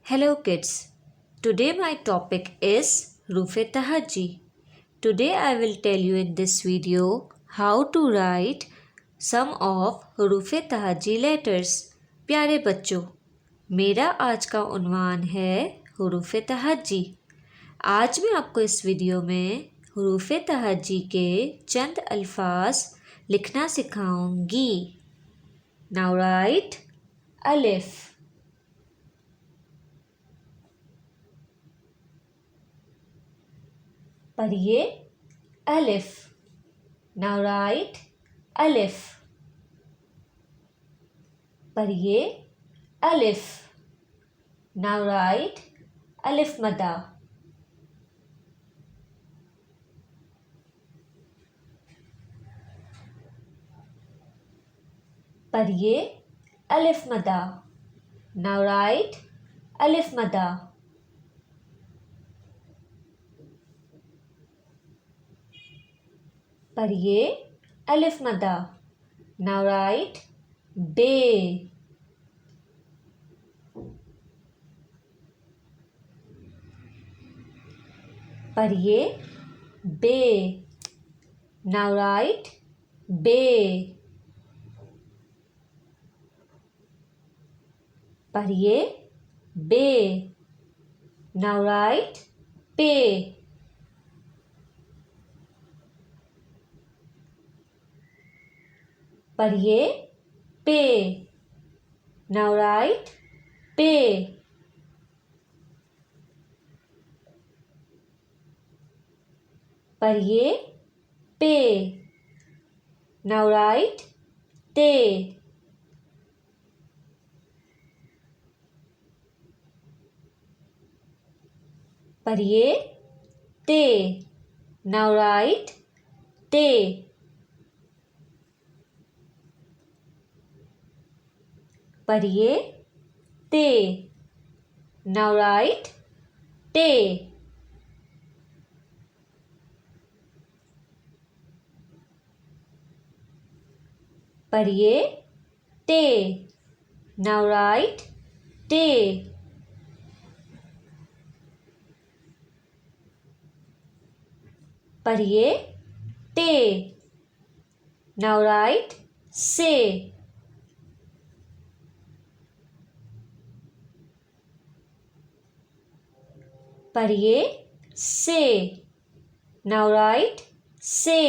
Hello kids. Today my topic is Rufe Tahaji. Today I will tell you in this video how to write some of Rufe Tahaji letters. प्यारे बच्चों, मेरा आज का उन्वान है हुरूफ तहज्जी। आज मैं आपको इस वीडियो में हुरूफ तहज्जी के चंद अल्फाज लिखना सिखाऊंगी। नाउ राइट अलिफ, पढ़िए अलिफ। नाउ राइट अलिफ, पढ़िए अलिफ। नाउ राइट अलिफ मदा, पढ़िए अलिफ मदा। नाउ राइट अलिफ मदा, पढ़िए अलिफ मदा। नाउ राइट बे, पढ़िए बे। नाउ राइट बे, पढ़िए बे। नाउ राइट पे, पढ़िए पे। नाउ राइट पे, पढ़िए पे। नाउ राइट ते, पढ़िए ते। नाउ राइट ते, पढ़िए ते। नाउ राइट टे, पढ़िए टे। नाउ राइट टे, पढ़िए टे। नाउ राइट से, पढ़िए से। नाउ राइट से,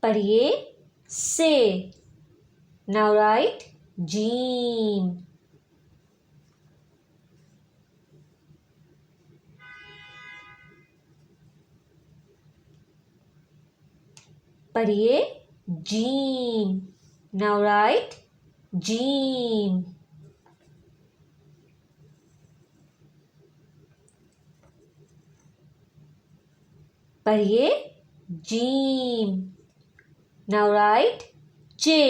पढ़िए से। नाउ राइट जीम, पढ़िए जीम। नाउ राइट जीम, पढ़िए जीम। नाउ राइट जे,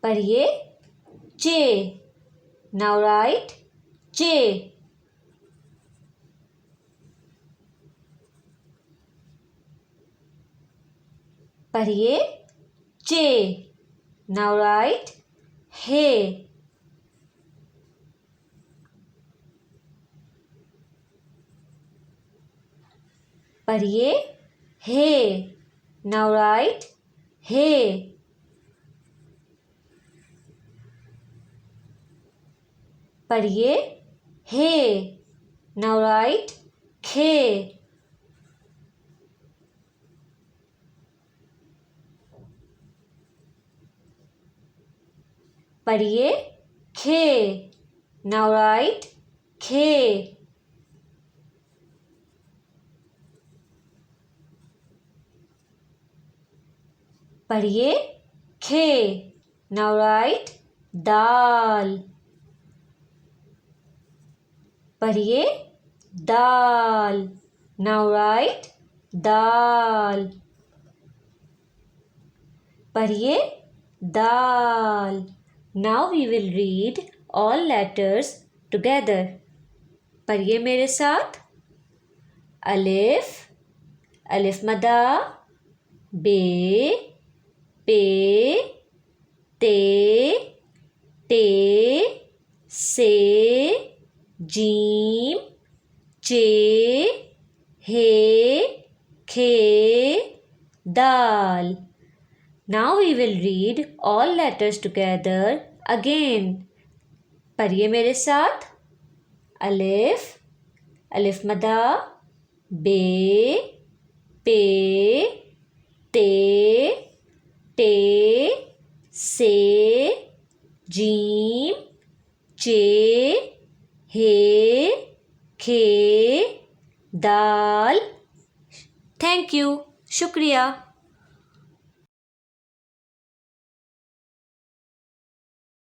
पढ़िए जे। नाउ राइट जे, पढ़िए जे। नाउ राइट हे, पढ़िए हे। नाउ राइट हे, पढ़िए हे। नाउ राइट खे, पढ़िए खे। नाउ राइट खे, पढ़िए खे। नाउ राइट दाल, पढ़िए दाल। नाउ राइट दाल, पढ़िए दाल. Now we will read all letters together. पढ़िए मेरे साथ। अलिफ, अलिफ मदा, बे, पे, ते, टे, से, जीम, चे, हे, खे, दाल. Now we will read all letters together again. पढ़िए मेरे साथ। अलिफ, अलिफ मदा, बे, पे, ते, टे, से, जीम, चे, हे, खे, दाल. थैंक यू, शुक्रिया.